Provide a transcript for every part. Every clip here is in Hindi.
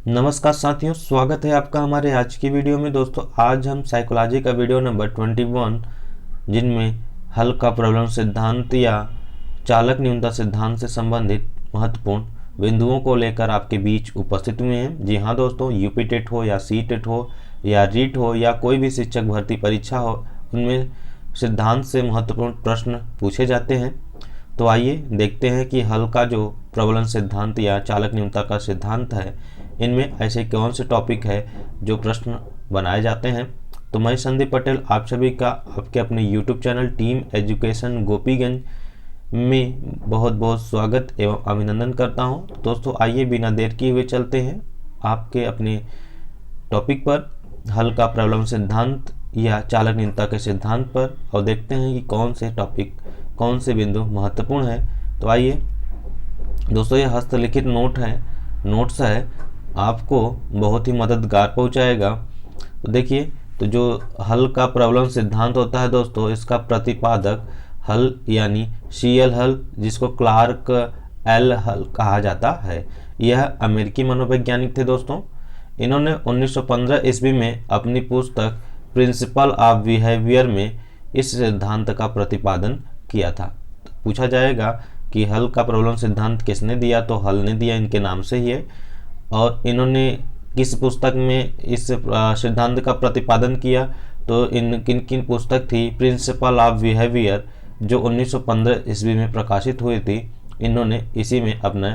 नमस्कार साथियों, स्वागत है आपका हमारे आज की वीडियो में। दोस्तों, आज हम साइकोलॉजी का वीडियो नंबर 21 जिनमें हल का प्रबलन सिद्धांत या चालक न्यूनता सिद्धांत से संबंधित महत्वपूर्ण बिंदुओं को लेकर आपके बीच उपस्थित हुए हैं। जी हाँ दोस्तों, यूपी टेट हो या सी टेट हो या रीट हो या कोई भी शिक्षक भर्ती परीक्षा हो, उनमें सिद्धांत से महत्वपूर्ण प्रश्न पूछे जाते हैं। तो आइए देखते हैं कि हल का जो प्रबलन सिद्धांत या चालक न्यूनता का सिद्धांत है, इनमें ऐसे कौन से टॉपिक है जो प्रश्न बनाए जाते हैं। तो मैं संदीप पटेल आप सभी का आपके अपने YouTube channel team education Gopiganj में बहुत बहुत स्वागत एवं अभिनंदन करता हूं। तो दोस्तों, आइए बिना देर किए हुए चलते हैं आपके अपने टॉपिक पर, हल का प्रबलन सिद्धांत या चालक न्यूनता के सिद्धांत पर, और देखते हैं कि कौन से टॉपिक, कौन से बिंदु महत्वपूर्ण है। तो आइए दोस्तों, ये हस्तलिखित नोट्स है, आपको बहुत ही मददगार पहुंचाएगा। तो देखिए, तो जो हल का प्रबलन सिद्धांत होता है दोस्तों, इसका प्रतिपादक हल यानी CL हल, जिसको क्लार्क एल हल कहा जाता है, यह अमेरिकी मनोवैज्ञानिक थे दोस्तों। इन्होंने 1915 ईस्वी में अपनी पुस्तक प्रिंसिपल ऑफ बिहेवियर में इस सिद्धांत का प्रतिपादन किया था। तो पूछा जाएगा कि हल का प्रबलन सिद्धांत किसने दिया, तो हल ने दिया, इनके नाम से ही है। और इन्होंने किस पुस्तक में इस सिद्धांत का प्रतिपादन किया, तो इन किन पुस्तक थी, प्रिंसिपल ऑफ बिहेवियर, जो 1915 ईस्वी में प्रकाशित हुई थी। इन्होंने इसी में अपने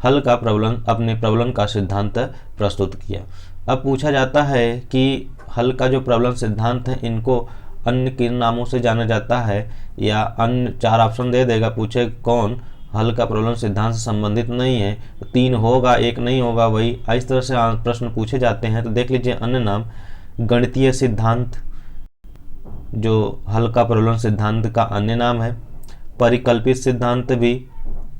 हल का प्रबलन का सिद्धांत प्रस्तुत किया। अब पूछा जाता है कि हल का जो प्रबलन सिद्धांत है, इनको अन्य किन नामों से जाना जाता है, या अन्य 4 ऑप्शन दे देगा, पूछे कौन हल का प्रबलन सिद्धांत से संबंधित नहीं है, 3 होगा 1 नहीं होगा, वही इस तरह से प्रश्न पूछे जाते हैं। तो देख लीजिए, अन्य नाम गणितीय सिद्धांत जो हल का प्रबलन सिद्धांत का अन्य नाम है, परिकल्पित सिद्धांत भी,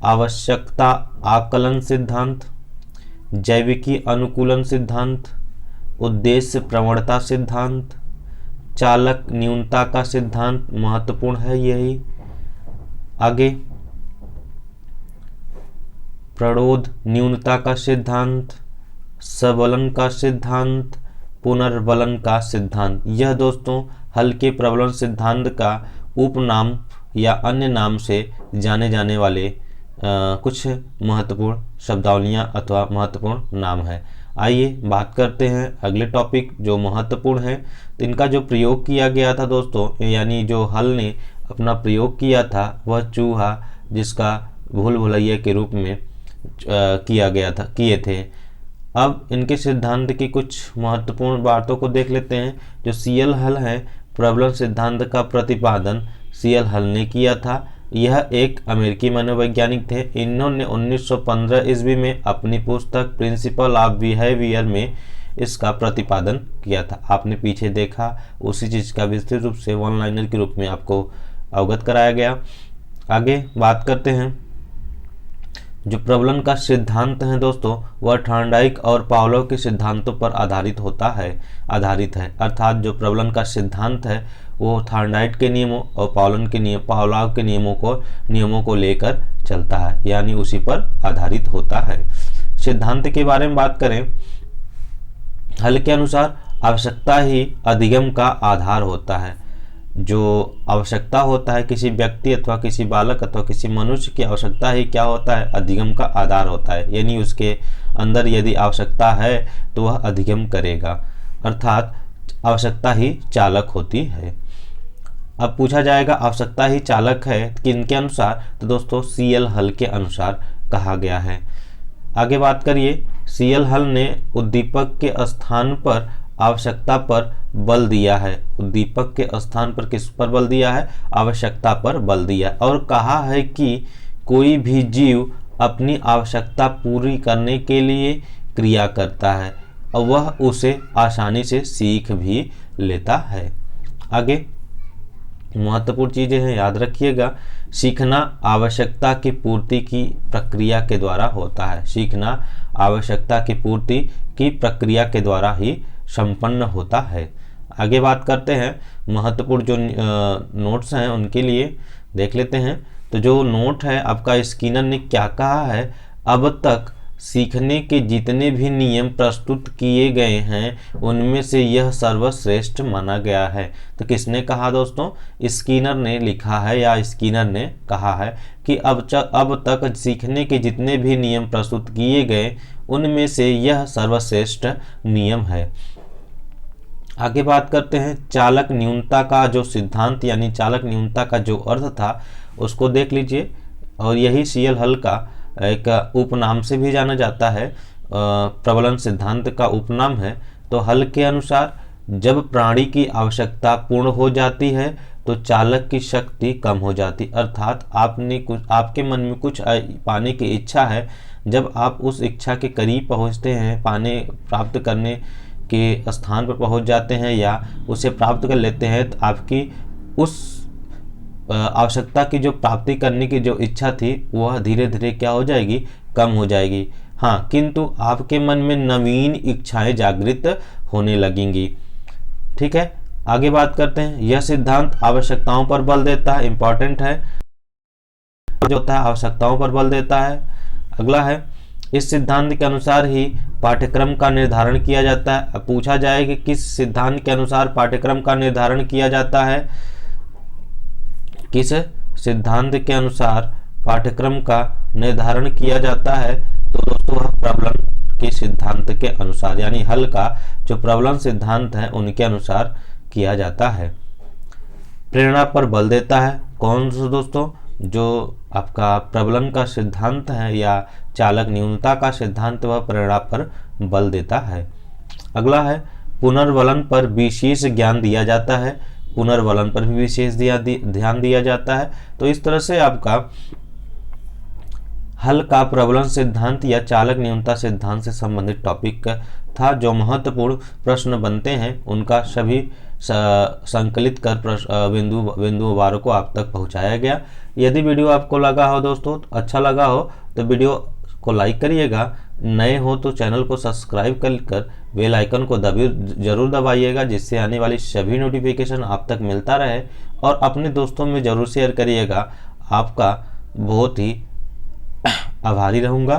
आवश्यकता आकलन सिद्धांत, जैविकी अनुकूलन सिद्धांत, उद्देश्य प्रवणता सिद्धांत, चालक न्यूनता का सिद्धांत महत्वपूर्ण है यही। आगे प्रणोद न्यूनता का सिद्धांत, सबलन का सिद्धांत, पुनर्बलन का सिद्धांत। यह दोस्तों हल के प्रबलन सिद्धांत का उपनाम या अन्य नाम से जाने जाने वाले कुछ महत्वपूर्ण शब्दावलियां अथवा महत्वपूर्ण नाम है। आइए बात करते हैं अगले टॉपिक जो महत्वपूर्ण है। तो इनका जो प्रयोग किया गया था दोस्तों, यानी जो हल ने अपना प्रयोग किया था, वह चूहा, जिसका भूल भुलैया के रूप में किए थे। अब इनके सिद्धांत की कुछ महत्वपूर्ण बातों को देख लेते हैं। जो CL हल है, प्रबलन सिद्धांत का प्रतिपादन CL हल ने किया था। यह एक अमेरिकी मनोवैज्ञानिक थे। इन्होंने 1915 ईस्वी में अपनी पुस्तक प्रिंसिपल ऑफ बिहेवियर में इसका प्रतिपादन किया था। आपने पीछे देखा, उसी चीज़ का विस्तृत रूप से वन लाइनर के रूप में आपको अवगत कराया गया। आगे बात करते हैं, जो प्रबलन का सिद्धांत है दोस्तों, वह थॉर्नडाइक और पावलोव के सिद्धांतों पर आधारित है। अर्थात जो प्रबलन का सिद्धांत है, वो थॉर्नडाइक के नियमों और पावलोव के नियमों को लेकर चलता है, यानी उसी पर आधारित होता है। सिद्धांत के बारे में बात करें, हल के अनुसार आवश्यकता ही अधिगम का आधार होता है। जो आवश्यकता होता है, किसी व्यक्ति अथवा किसी बालक अथवा किसी मनुष्य की आवश्यकता ही क्या होता है, अधिगम का आधार होता है। यानी उसके अंदर यदि आवश्यकता है तो वह अधिगम करेगा, अर्थात आवश्यकता ही चालक होती है। अब पूछा जाएगा आवश्यकता ही चालक है किनके अनुसार, तो दोस्तों CL हल के अनुसार कहा गया है। आगे बात करिए, CL हल ने उद्दीपक के स्थान पर आवश्यकता पर बल दिया है। उद्दीपक के स्थान पर किस पर बल दिया है, आवश्यकता पर बल दिया, और कहा है कि कोई भी जीव अपनी आवश्यकता पूरी करने के लिए क्रिया करता है और वह उसे आसानी से सीख भी लेता है। आगे महत्वपूर्ण चीजें हैं, याद रखिएगा। सीखना आवश्यकता की पूर्ति की प्रक्रिया के द्वारा होता है। सीखना आवश्यकता की पूर्ति की प्रक्रिया के द्वारा ही संपन्न होता है। आगे बात करते हैं, महत्वपूर्ण जो नोट्स हैं उनके लिए देख लेते हैं। तो जो नोट है आपका, स्किनर ने क्या कहा है, अब तक सीखने के जितने भी नियम प्रस्तुत किए गए हैं उनमें से यह सर्वश्रेष्ठ माना गया है। तो किसने कहा दोस्तों? स्किनर ने लिखा है या स्किनर ने कहा है कि अब तक सीखने के जितने भी नियम प्रस्तुत किए गए उनमें से यह सर्वश्रेष्ठ नियम है। आगे बात करते हैं चालक न्यूनता का जो सिद्धांत यानी चालक न्यूनता का जो अर्थ था उसको देख लीजिए। और यही सीएल हल का एक उपनाम से भी जाना जाता है, प्रबलन सिद्धांत का उपनाम है। तो हल के अनुसार जब प्राणी की आवश्यकता पूर्ण हो जाती है तो चालक की शक्ति कम हो जाती, अर्थात आपके मन में कुछ पाने की इच्छा है, जब आप उस इच्छा के करीब पहुंचते हैं, प्राप्त करने के स्थान पर पहुंच जाते हैं या उसे प्राप्त कर लेते हैं, तो आपकी उस आवश्यकता की जो प्राप्ति करने की जो इच्छा थी वह धीरे धीरे क्या हो जाएगी? कम हो जाएगी। हाँ, किंतु आपके मन में नवीन इच्छाएं जागृत होने लगेंगी। ठीक है, आगे बात करते हैं। यह सिद्धांत आवश्यकताओं पर बल देता है, इंपॉर्टेंट है, जो होता है आवश्यकताओं पर बल देता है। अगला है, इस सिद्धांत के अनुसार ही पाठ्यक्रम का निर्धारण किया जाता है। अब पूछा जाए कि किस सिद्धांत के अनुसार पाठ्यक्रम का निर्धारण किया जाता है, किस सिद्धांत के अनुसार पाठ्यक्रम का निर्धारण किया जाता है, तो दोस्तों वह प्रबलन के सिद्धांत के अनुसार यानी हल का जो प्रबलन सिद्धांत है उनके अनुसार किया जाता है। प्रेरणा पर बल देता है, कौन सा दोस्तों? जो आपका प्रबलन का सिद्धांत है या चालक न्यूनता का सिद्धांत वह प्रेरणा पर बल देता है। अगला है, पुनर्वलन पर विशेष ज्ञान दिया जाता है, पुनर्वलन पर भी विशेष ध्यान दिया जाता है। तो इस तरह से आपका हल का प्रबलन सिद्धांत या चालक न्यूनता सिद्धांत से संबंधित टॉपिक था। जो महत्वपूर्ण प्रश्न बनते हैं उनका सभी संकलित कर बिंदुवार को आप तक पहुंचाया गया। यदि वीडियो आपको लगा हो दोस्तों, अच्छा लगा हो तो वीडियो को लाइक करिएगा, नए हो तो चैनल को सब्सक्राइब कर बेल आइकन को जरूर दबाइएगा, जिससे आने वाली सभी नोटिफिकेशन आप तक मिलता रहे। और अपने दोस्तों में जरूर शेयर करिएगा, आपका बहुत ही आभारी रहूँगा।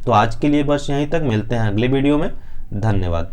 तो आज के लिए बस यहीं तक, मिलते हैं अगले वीडियो में। धन्यवाद।